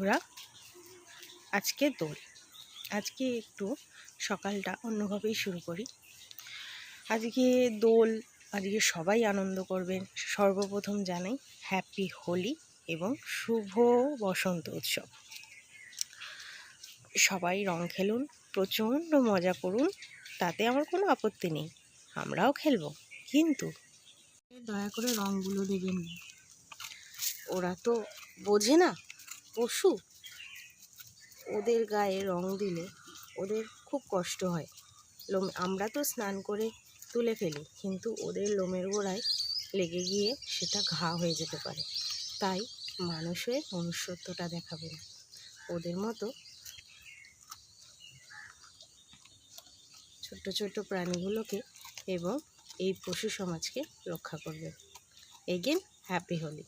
বন্ধুরা, আজকে দোল। আজকে একটু সকালটা অন্যভাবেই শুরু করি। আজকে দোল, আজকে সবাই আনন্দ করবেন। সর্বপ্রথম জানাই হ্যাপি হোলি এবং শুভ বসন্ত উৎসব। সবাই রং খেলুন, প্রচণ্ড মজা করুন, তাতে আমার কোনো আপত্তি নেই, আমরাও খেলবো। কিন্তু দয়া করে রঙগুলো দেবেন না, ওরা তো বোঝে না, পশু। ওদের গায়ে রং দিলে ওদের খুব কষ্ট হয়। আমরা তো স্নান করে তুলে ফেলি, কিন্তু ওদের লোমের গোড়ায় লেগে গিয়ে সেটা ঘা হয়ে যেতে পারে। তাই মানুষের মনুষ্যত্বটা দেখাবেন, ওদের মতো ছোট্ট ছোট্ট প্রাণীগুলোকে এবং এই পশু সমাজকে রক্ষা করবেন। Again happy Holi.